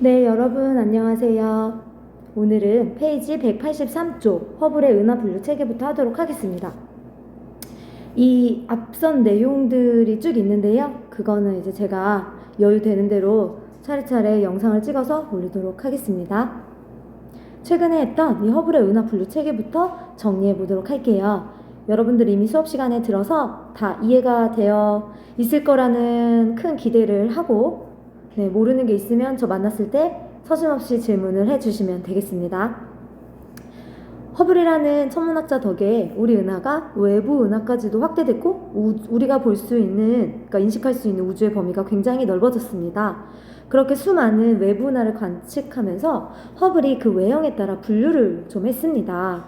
네, 여러분 안녕하세요. 오늘은 페이지 183쪽 허블의 은하 분류 체계부터 하도록 하겠습니다. 이 앞선 내용들이 쭉 있는데요. 그거는 이제 제가 여유 되는 대로 차례차례 영상을 찍어서 올리도록 하겠습니다. 최근에 했던 이 허블의 은하 분류 체계부터 정리해 보도록 할게요. 여러분들 이미 수업 시간에 들어서 다 이해가 되어 있을 거라는 큰 기대를 하고, 모르는 게 있으면 저 만났을 때 서슴없이 질문을 해주시면 되겠습니다. 허블이라는 천문학자 덕에 우리 은하가 외부 은하까지도 확대됐고 우리가 볼 수 있는, 그러니까 인식할 수 있는 우주의 범위가 굉장히 넓어졌습니다. 그렇게 수많은 외부 은하를 관측하면서 허블이 그 외형에 따라 분류를 좀 했습니다.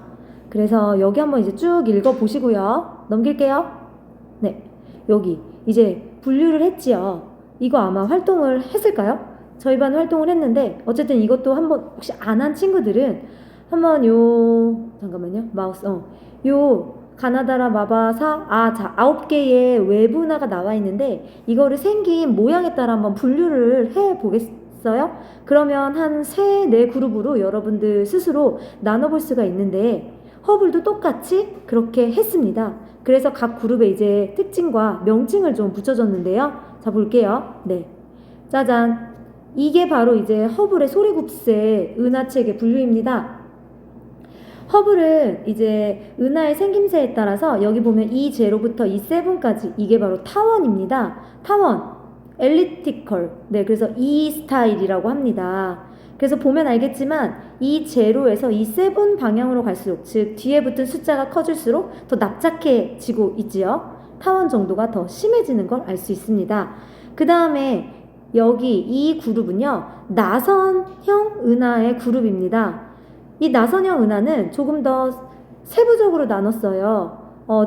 그래서 여기 한번 이제 쭉 읽어보시고요. 넘길게요. 네, 여기 이제 분류를 했지요. 이거 아마 활동을 했을까요? 저희 반 활동을 했는데 어쨌든 이것도 한번 혹시 안 한 친구들은 한번 잠깐만요. 마우스 요 가나다라 마바사 자 9개의 외부 은하가 나와 있는데 이거를 생긴 모양에 따라 한번 분류를 해 보겠어요? 그러면 한 3-4 그룹으로 여러분들 스스로 나눠볼 수가 있는데 허블도 똑같이 그렇게 했습니다. 그래서 각 그룹에 이제 특징과 명칭을 좀 붙여줬는데요. 자, 볼게요. 네. 짜잔. 이게 바로 이제 허블의 소리곱새 은하체계 분류입니다. 허블은 이제 은하의 생김새에 따라서 여기 보면 E0부터 E7까지 이게 바로 타원입니다. 타원, 엘리프티컬. 네, 그래서 E 스타일이라고 합니다. 그래서 보면 알겠지만 E0에서 E7 방향으로 갈수록, 즉 뒤에 붙은 숫자가 커질수록 더 납작해지고 있지요. 타원 정도가 더 심해지는 걸 알 수 있습니다. 그 다음에 여기 이 그룹은요, 나선형 은하의 그룹입니다. 이 나선형 은하는 조금 더 세부적으로 나눴어요.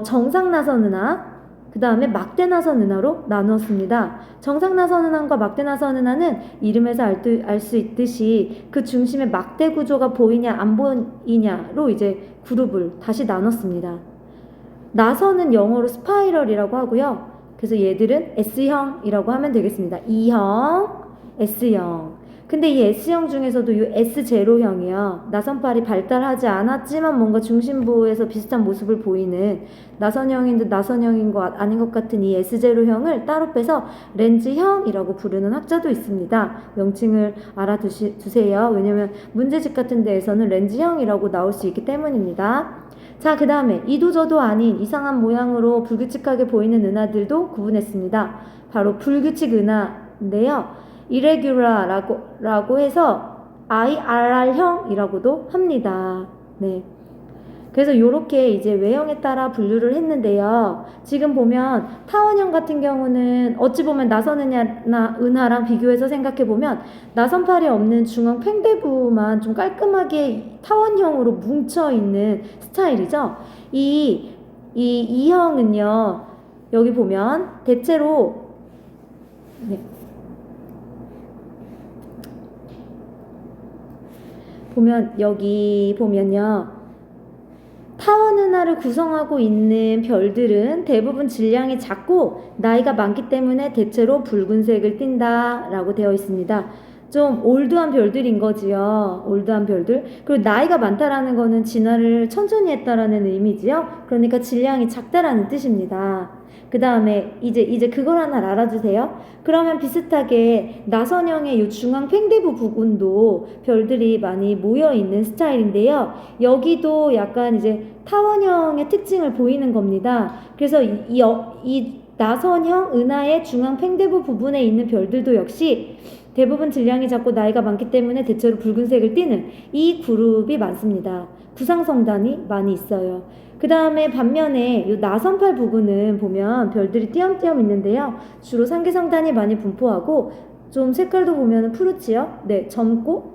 정상 나선 은하, 그 다음에 막대 나선 은하로 나누었습니다. 정상 나선 은하과 막대 나선 은하는 이름에서 알 수 있듯이 그 중심에 막대 구조가 보이냐 안 보이냐로 이제 그룹을 다시 나눴습니다. 나선은 영어로 스파이럴이라고 하고요. 그래서 얘들은 S형이라고 하면 되겠습니다. E형, S형. 근데 이 S형 중에서도 이 S0형이요. 나선팔이 발달하지 않았지만 뭔가 중심부에서 비슷한 모습을 보이는 나선형인 듯 나선형인 것 아닌 것 같은 이 S0형을 따로 빼서 렌즈형이라고 부르는 학자도 있습니다. 명칭을 알아두세요. 왜냐면 문제집 같은 데에서는 렌즈형이라고 나올 수 있기 때문입니다. 자, 그 다음에 이도저도 아닌 이상한 모양으로 불규칙하게 보이는 은하들도 구분했습니다. 바로 불규칙 은하인데요. irregular라고 해서 IRR형이라고도 합니다. 네. 그래서 이렇게 이제 외형에 따라 분류를 했는데요. 지금 보면 타원형 같은 경우는 어찌 보면 나선 은하랑 비교해서 생각해 보면 나선팔이 없는 중앙 팽대부만 좀 깔끔하게 타원형으로 뭉쳐 있는 스타일이죠. 이 형은요. 여기 보면 대체로 보면 여기 보면요. 타원 은하를 구성하고 있는 별들은 대부분 질량이 작고 나이가 많기 때문에 대체로 붉은색을 띈다 라고 되어 있습니다. 좀 올드한 별들인 거지요. 올드한 별들. 그리고 나이가 많다라는 거는 진화를 천천히 했다라는 의미지요. 그러니까 질량이 작다라는 뜻입니다. 그 다음에 이제 그걸 하나 알아주세요. 그러면 비슷하게 나선형의 이 중앙 팽대부 부분도 별들이 많이 모여있는 스타일인데요. 여기도 약간 이제 타원형의 특징을 보이는 겁니다. 그래서 이 나선형 은하의 중앙 팽대부 부분에 있는 별들도 역시 대부분 질량이 작고 나이가 많기 때문에 대체로 붉은색을 띠는 이 그룹이 많습니다. 구상성단이 많이 있어요. 그 다음에 반면에 이 나선팔 부분은 보면 별들이 띄엄띄엄 있는데요. 주로 상계성단이 많이 분포하고 좀 색깔도 보면 푸르지요. 네, 젊고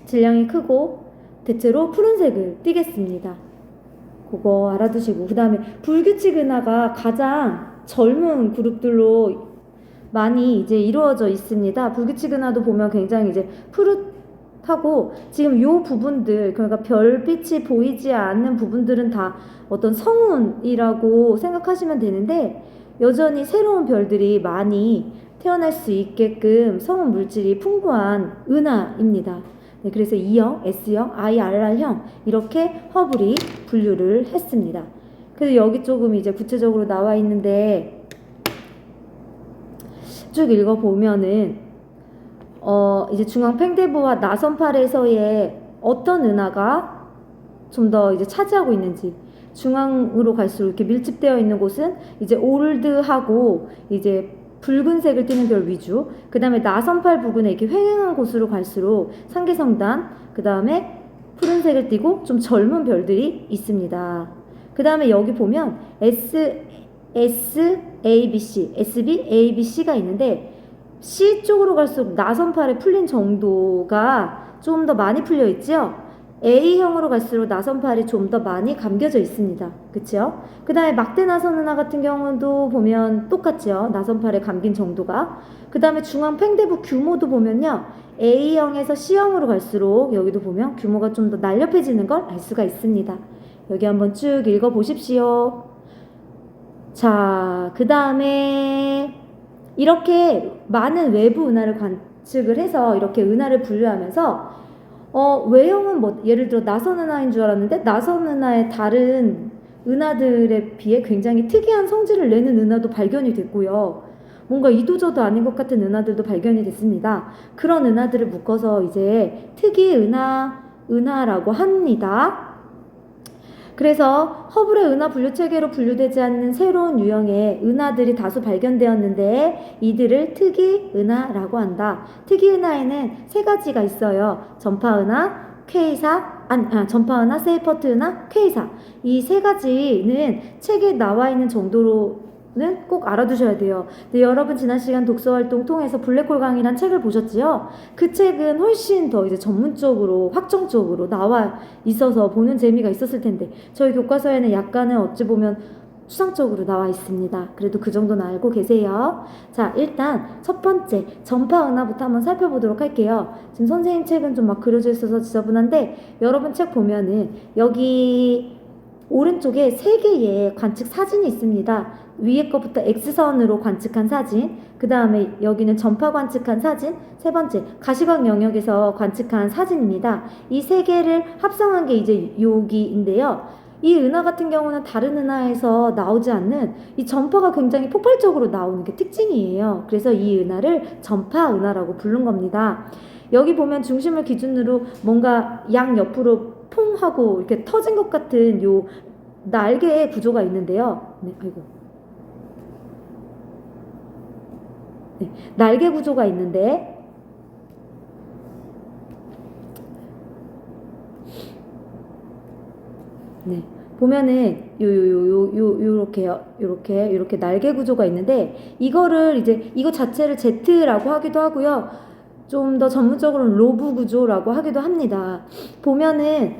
질량이 크고 대체로 푸른색을 띠겠습니다. 그거 알아두시고, 그 다음에 불규칙 은하가 가장 젊은 그룹들로 많이 이제 이루어져 있습니다. 불규칙 은하도 보면 굉장히 이제 푸릇하고, 지금 요 부분들, 그러니까 별빛이 보이지 않는 부분들은 다 어떤 성운이라고 생각하시면 되는데, 여전히 새로운 별들이 많이 태어날 수 있게끔 성운 물질이 풍부한 은하입니다. 네, 그래서 E형, S형, IRR형 이렇게 허블이 분류를 했습니다. 그래서 여기 조금 이제 구체적으로 나와 있는데 쭉 읽어보면은 이제 중앙 팽대부와 나선팔에서의 어떤 은하가 좀 더 이제 차지하고 있는지, 중앙으로 갈수록 이렇게 밀집되어 있는 곳은 이제 올드하고 이제 붉은색을 띠는 별 위주, 그 다음에 나선팔 부근에 이렇게 횡행한 곳으로 갈수록 상계성단, 그 다음에 푸른색을 띠고 좀 젊은 별들이 있습니다. 그 다음에 여기 보면 A, B, C, SB, A, B, C가 있는데 C 쪽으로 갈수록 나선팔에 풀린 정도가 좀 더 많이 풀려 있죠. A형으로 갈수록 나선팔이 좀 더 많이 감겨져 있습니다. 그쵸? 그 다음에 막대 나선 은하 같은 경우도 보면 똑같죠. 나선팔에 감긴 정도가. 그 다음에 중앙 팽대부 규모도 보면요, A형에서 C형으로 갈수록 여기도 보면 규모가 좀 더 날렵해지는 걸 알 수가 있습니다. 여기 한번 쭉 읽어보십시오. 자, 그 다음에 이렇게 많은 외부 은하를 관측을 해서 이렇게 은하를 분류하면서 외형은 뭐 예를 들어 나선 은하인 줄 알았는데 나선 은하의 다른 은하들에 비해 굉장히 특이한 성질을 내는 은하도 발견이 됐고요. 뭔가 이도저도 아닌 것 같은 은하들도 발견이 됐습니다. 그런 은하들을 묶어서 이제 특이 은하라고 합니다. 그래서 허블의 은하 분류 체계로 분류되지 않는 새로운 유형의 은하들이 다수 발견되었는데 이들을 특이 은하라고 한다. 특이 은하에는 세 가지가 있어요. 전파 은하, 전파 은하, 세이퍼트 은하, 퀘이사. 이 세 가지는 책에 나와 있는 정도로 는 꼭 알아두셔야 돼요. 근데 여러분 지난 시간 독서활동 통해서 블랙홀 강의란 책을 보셨지요? 그 책은 훨씬 더 이제 전문적으로 확정적으로 나와 있어서 보는 재미가 있었을 텐데 저희 교과서에는 약간은 어찌 보면 추상적으로 나와 있습니다. 그래도 그 정도는 알고 계세요. 자, 일단 첫 번째 전파 은하부터 한번 살펴보도록 할게요. 지금 선생님 책은 좀 막 그려져 있어서 지저분한데 여러분 책 보면은 여기 오른쪽에 3개의 관측 사진이 있습니다. 위에 것부터 X선으로 관측한 사진, 그 다음에 여기는 전파 관측한 사진, 세 번째 가시광 영역에서 관측한 사진입니다. 이 3개를 합성한 게 이제 여기인데요. 이 은하 같은 경우는 다른 은하에서 나오지 않는 이 전파가 굉장히 폭발적으로 나오는 게 특징이에요. 그래서 이 은하를 전파 은하라고 부른 겁니다. 여기 보면 중심을 기준으로 뭔가 양옆으로 퐁 하고 이렇게 터진 것 같은 요 날개 구조가 있는데요. 네, 아이고. 네, 날개 구조가 있는데 네, 보면은 요렇게 날개 구조가 있는데 이거를 이제 이거 자체를 Z라고 하기도 하고요. 좀 더 전문적으로는 로브 구조라고 하기도 합니다. 보면은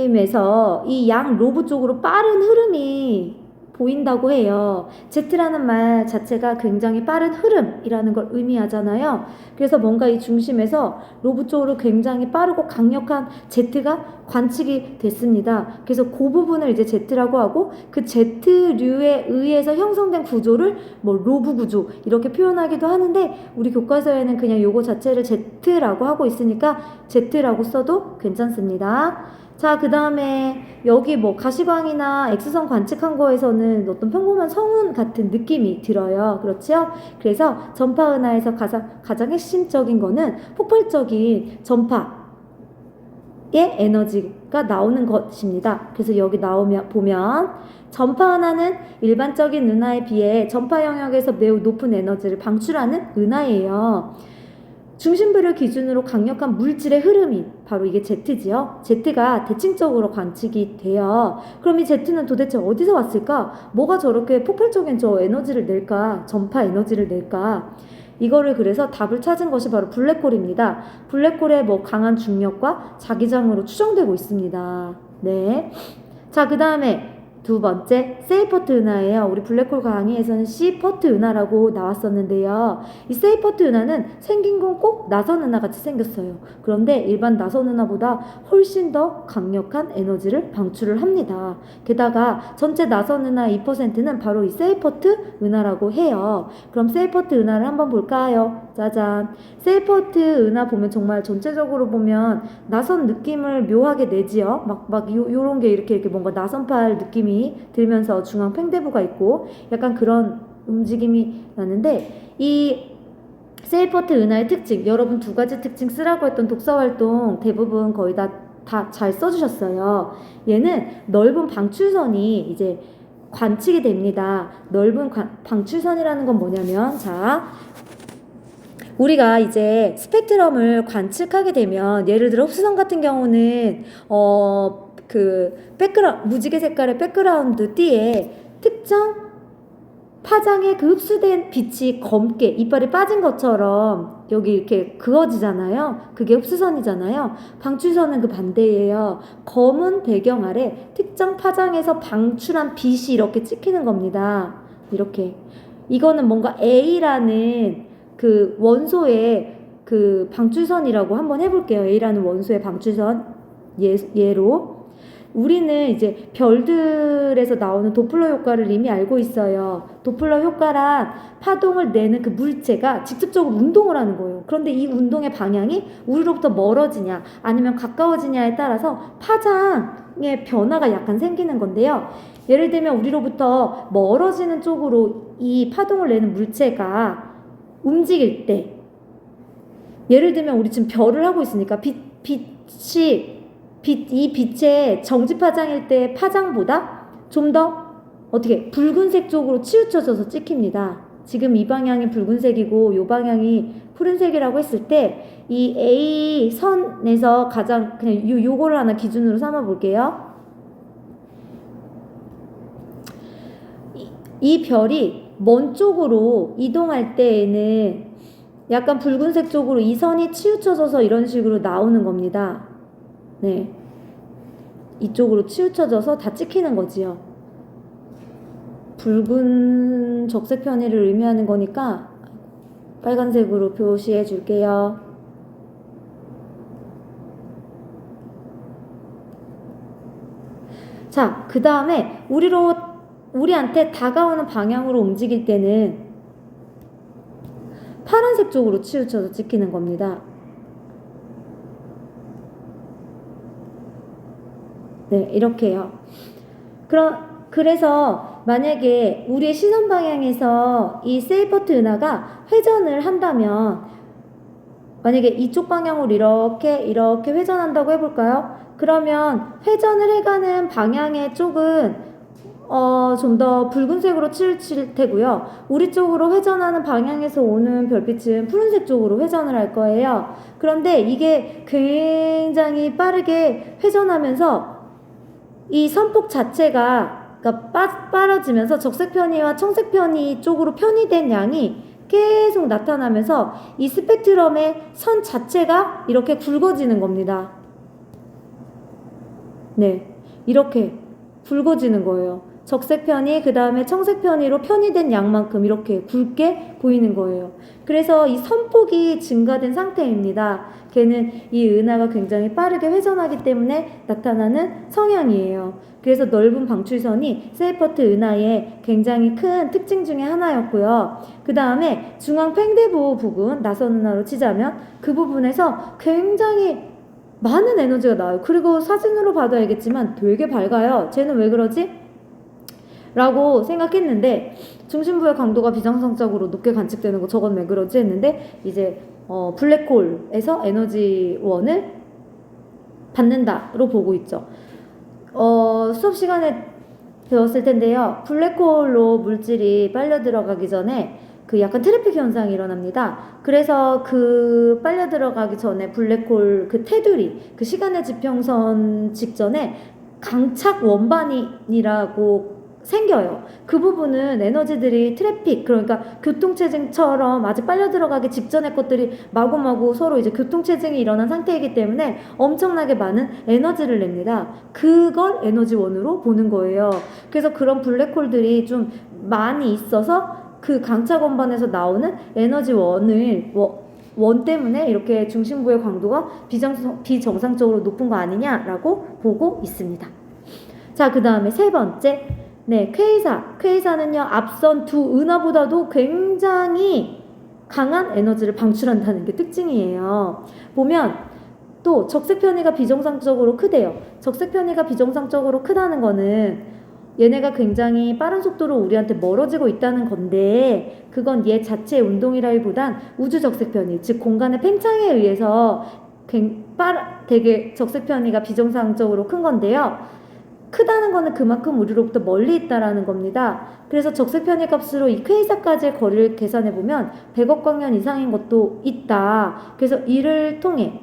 중심에서 이 양 로브 쪽으로 빠른 흐름이 보인다고 해요. Z라는 말 자체가 굉장히 빠른 흐름이라는 걸 의미하잖아요. 그래서 뭔가 이 중심에서 로브 쪽으로 굉장히 빠르고 강력한 Z가 관측이 됐습니다. 그래서 그 부분을 이제 Z라고 하고 그 Z류에 의해서 형성된 구조를 뭐 로브 구조 이렇게 표현하기도 하는데 우리 교과서에는 그냥 요거 자체를 Z라고 하고 있으니까 Z라고 써도 괜찮습니다. 자, 그 다음에 여기 뭐 가시광이나 X선 관측한 거에서는 어떤 평범한 성운 같은 느낌이 들어요. 그렇죠? 그래서 전파 은하에서 가장 핵심적인 거는 폭발적인 전파의 에너지가 나오는 것입니다. 그래서 여기 보면 전파 은하는 일반적인 은하에 비해 전파 영역에서 매우 높은 에너지를 방출하는 은하예요. 중심부를 기준으로 강력한 물질의 흐름이 바로 이게 Z지요. Z가 대칭적으로 관측이 돼요. 그럼 이 Z는 도대체 어디서 왔을까? 뭐가 저렇게 폭발적인 저 에너지를 낼까? 전파 에너지를 낼까? 이거를 그래서 답을 찾은 것이 바로 블랙홀입니다. 블랙홀의 뭐 강한 중력과 자기장으로 추정되고 있습니다. 네. 자, 그 다음에 두 번째, 세이퍼트 은하예요. 우리 블랙홀 강의에서는 시퍼트 은하라고 나왔었는데요. 이 세이퍼트 은하는 생긴 건 꼭 나선 은하 같이 생겼어요. 그런데 일반 나선 은하보다 훨씬 더 강력한 에너지를 방출을 합니다. 게다가 전체 나선 은하의 2%는 바로 이 세이퍼트 은하라고 해요. 그럼 세이퍼트 은하를 한번 볼까요? 짜잔. 세이퍼트 은하 보면 정말 전체적으로 보면 나선 느낌을 묘하게 내지요. 요런 게 이렇게 뭔가 나선팔 느낌이 들면서 중앙 팽대부가 있고 약간 그런 움직임이 나는데, 이 세이퍼트 은하의 특징, 여러분 두 가지 특징 쓰라고 했던 독서활동 대부분 거의 다 잘 써주셨어요. 얘는 넓은 방출선이 이제 관측이 됩니다. 넓은 방출선이라는 건 뭐냐면, 자, 우리가 이제 스펙트럼을 관측하게 되면, 예를 들어 흡수선 같은 경우는 무지개 색깔의 백그라운드 띠에 특정 파장에 그 흡수된 빛이 검게 이빨이 빠진 것처럼 여기 이렇게 그어지잖아요. 그게 흡수선이잖아요. 방출선은 그 반대예요. 검은 배경 아래 특정 파장에서 방출한 빛이 이렇게 찍히는 겁니다. 이렇게. 이거는 뭔가 A라는 그 원소의 그 방출선이라고 한번 해볼게요. A라는 원소의 방출선 예로. 우리는 이제 별들에서 나오는 도플러 효과를 이미 알고 있어요. 도플러 효과란 파동을 내는 그 물체가 직접적으로 운동을 하는 거예요. 그런데 이 운동의 방향이 우리로부터 멀어지냐 아니면 가까워지냐에 따라서 파장의 변화가 약간 생기는 건데요. 예를 들면 우리로부터 멀어지는 쪽으로 이 파동을 내는 물체가 움직일 때, 예를 들면 우리 지금 별을 하고 있으니까 이 빛의 정지 파장일 때 파장보다 좀 더 어떻게 붉은색 쪽으로 치우쳐져서 찍힙니다. 지금 이 방향이 붉은색이고 이 방향이 푸른색이라고 했을 때 이 A 선에서 가장 그냥 요거를 하나 기준으로 삼아 볼게요. 이 별이 먼 쪽으로 이동할 때에는 약간 붉은색 쪽으로 이 선이 치우쳐져서 이런 식으로 나오는 겁니다. 네, 이쪽으로 치우쳐져서 다 찍히는 거지요. 붉은 적색 편의를 의미하는 거니까 빨간색으로 표시해 줄게요. 자, 그 다음에 우리한테 다가오는 방향으로 움직일 때는 파란색 쪽으로 치우쳐서 찍히는 겁니다. 네, 이렇게요. 그래서 만약에 우리의 시선 방향에서 이 세이퍼트 은하가 회전을 한다면, 만약에 이쪽 방향으로 이렇게 회전한다고 해볼까요? 그러면 회전을 해가는 방향의 쪽은 좀 더 붉은색으로 치우칠 테고요. 우리 쪽으로 회전하는 방향에서 오는 별빛은 푸른색 쪽으로 회전을 할 거예요. 그런데 이게 굉장히 빠르게 회전하면서 이 선폭 자체가 빠져지면서 적색 편의와 청색 편의 쪽으로 편의된 양이 계속 나타나면서 이 스펙트럼의 선 자체가 이렇게 굵어지는 겁니다. 네, 이렇게 굵어지는 거예요. 적색 편의, 그 다음에 청색 편의로 편의된 양만큼 이렇게 굵게 보이는 거예요. 그래서 이 선폭이 증가된 상태입니다. 걔는 이 은하가 굉장히 빠르게 회전하기 때문에 나타나는 성향이에요. 그래서 넓은 방출선이 세이퍼트 은하의 굉장히 큰 특징 중에 하나였고요. 그 다음에 중앙 팽대부 부분, 나선 은하로 치자면 그 부분에서 굉장히 많은 에너지가 나와요. 그리고 사진으로 봐도 알겠지만 되게 밝아요. 쟤는 왜 그러지? 라고 생각했는데, 중심부의 강도가 비정상적으로 높게 관측되는 거, 저건 왜 그러지 했는데, 이제 블랙홀에서 에너지원을 받는다로 보고 있죠. 수업 시간에 배웠을 텐데요. 블랙홀로 물질이 빨려 들어가기 전에 그 약간 트래픽 현상이 일어납니다. 그래서 그 빨려 들어가기 전에 블랙홀 그 테두리, 그 시간의 지평선 직전에 강착 원반이라고 생겨요. 그 부분은 에너지들이 트래픽, 그러니까 교통체증처럼 아직 빨려 들어가기 직전의 것들이 마구마구 서로 이제 교통체증이 일어난 상태이기 때문에 엄청나게 많은 에너지를 냅니다. 그걸 에너지원으로 보는 거예요. 그래서 그런 블랙홀들이 좀 많이 있어서 그 강차 건반에서 나오는 에너지원을 원 때문에 이렇게 중심부의 광도가 비정상적으로 높은 거 아니냐라고 보고 있습니다. 자, 그 다음에 세 번째, 네, 퀘이사는요 앞선 두 은하보다도 굉장히 강한 에너지를 방출한다는 게 특징이에요. 보면 또 적색 편이가 비정상적으로 크대요. 적색 편이가 비정상적으로 크다는 거는 얘네가 굉장히 빠른 속도로 우리한테 멀어지고 있다는 건데, 그건 얘 자체의 운동이라기보단 우주 적색 편이, 즉 공간의 팽창에 의해서 되게 적색 편이가 비정상적으로 큰 건데요. 크다는 거는 그만큼 우리로부터 멀리 있다라는 겁니다. 그래서 적색 편의 값으로 이 퀘이사까지의 거리를 계산해 보면 100억 광년 이상인 것도 있다. 그래서 이를 통해,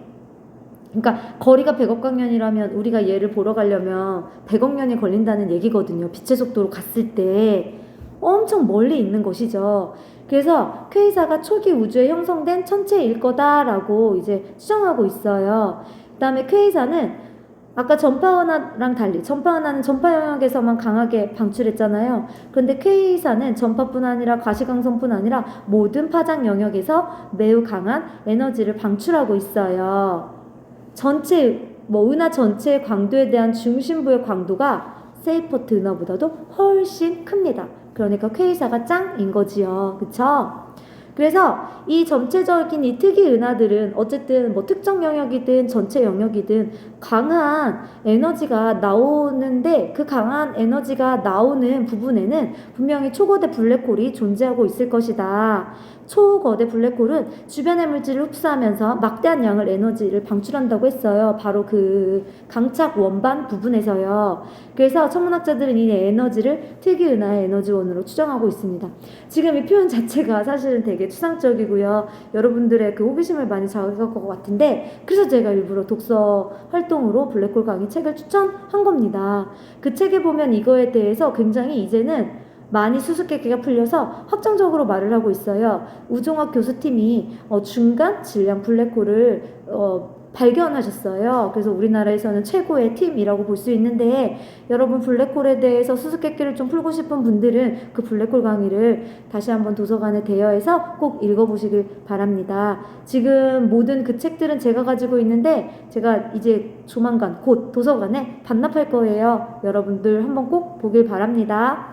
그러니까 거리가 100억 광년이라면 우리가 얘를 보러 가려면 100억 년이 걸린다는 얘기거든요. 빛의 속도로 갔을 때 엄청 멀리 있는 것이죠. 그래서 퀘이사가 초기 우주에 형성된 천체일 거다라고 이제 추정하고 있어요. 그 다음에 퀘이사는 아까 전파은하랑 달리 전파은하는 전파 영역에서만 강하게 방출했잖아요. 그런데 퀘이사는 전파뿐 아니라 과시광선뿐 아니라 모든 파장 영역에서 매우 강한 에너지를 방출하고 있어요. 은하 전체의 광도에 대한 중심부의 광도가 세이퍼트 은하보다도 훨씬 큽니다. 그러니까 퀘이사가 짱인 거지요. 그쵸? 그래서 이 전체적인 이 특이 은하들은 어쨌든 뭐 특정 영역이든 전체 영역이든 강한 에너지가 나오는데, 그 강한 에너지가 나오는 부분에는 분명히 초거대 블랙홀이 존재하고 있을 것이다. 초거대 블랙홀은 주변의 물질을 흡수하면서 막대한 양을 에너지를 방출한다고 했어요. 바로 그 강착 원반 부분에서요. 그래서 천문학자들은 이 에너지를 특이 은하의 에너지원으로 추정하고 있습니다. 지금 이 표현 자체가 사실은 되게 추상적이고요. 여러분들의 그 호기심을 많이 자극할 것 같은데, 그래서 제가 일부러 독서 활동으로 블랙홀 강의 책을 추천한 겁니다. 그 책에 보면 이거에 대해서 굉장히 이제는 많이 수수께끼가 풀려서 확정적으로 말을 하고 있어요. 우종학 교수팀이 중간 질량 블랙홀을 발견하셨어요. 그래서 우리나라에서는 최고의 팀이라고 볼 수 있는데, 여러분 블랙홀에 대해서 수수께끼를 좀 풀고 싶은 분들은 그 블랙홀 강의를 다시 한번 도서관에 대여해서 꼭 읽어보시길 바랍니다. 지금 모든 그 책들은 제가 가지고 있는데 제가 이제 조만간 곧 도서관에 반납할 거예요. 여러분들 한번 꼭 보길 바랍니다.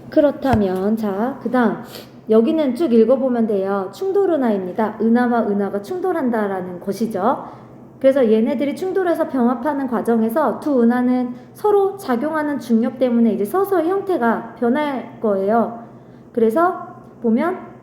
그렇다면 자, 그 다음 여기는 쭉 읽어보면 돼요. 충돌 은하입니다. 은하와 은하가 충돌한다라는 것이죠. 그래서 얘네들이 충돌해서 병합하는 과정에서 두 은하는 서로 작용하는 중력 때문에 이제 서서히 형태가 변할 거예요. 그래서 보면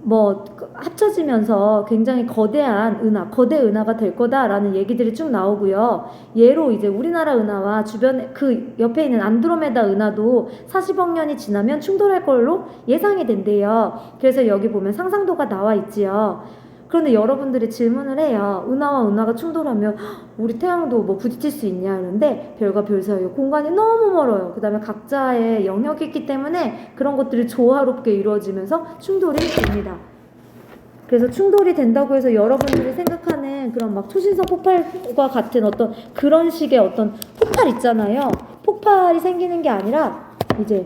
뭐 합쳐지면서 굉장히 거대한 은하, 거대 은하가 될 거다라는 얘기들이 쭉 나오고요. 예로 이제 우리나라 은하와 주변에 그 옆에 있는 안드로메다 은하도 40억 년이 지나면 충돌할 걸로 예상이 된대요. 그래서 여기 보면 상상도가 나와 있지요. 그런데 여러분들이 질문을 해요. 은하와 은하가 충돌하면 우리 태양도 뭐 부딪힐 수 있냐 하는데, 별과 별 사이에 공간이 너무 멀어요. 그 다음에 각자의 영역이 있기 때문에 그런 것들이 조화롭게 이루어지면서 충돌이 됩니다. 그래서 충돌이 된다고 해서 여러분들이 생각하는 그런 막 초신성 폭발과 같은 어떤 그런 식의 어떤 폭발 있잖아요. 폭발이 생기는 게 아니라 이제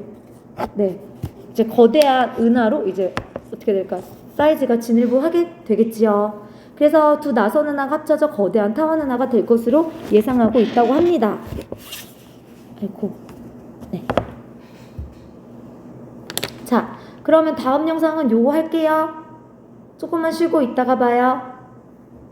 거대한 은하로 이제 어떻게 될까? 사이즈가 진일보하게 되겠지요. 그래서 두 나선 은하가 합쳐져 거대한 타원 은하가 될 것으로 예상하고 있다고 합니다. 아이고, 네. 자, 그러면 다음 영상은 요거 할게요. 조금만 쉬고 있다가 봐요.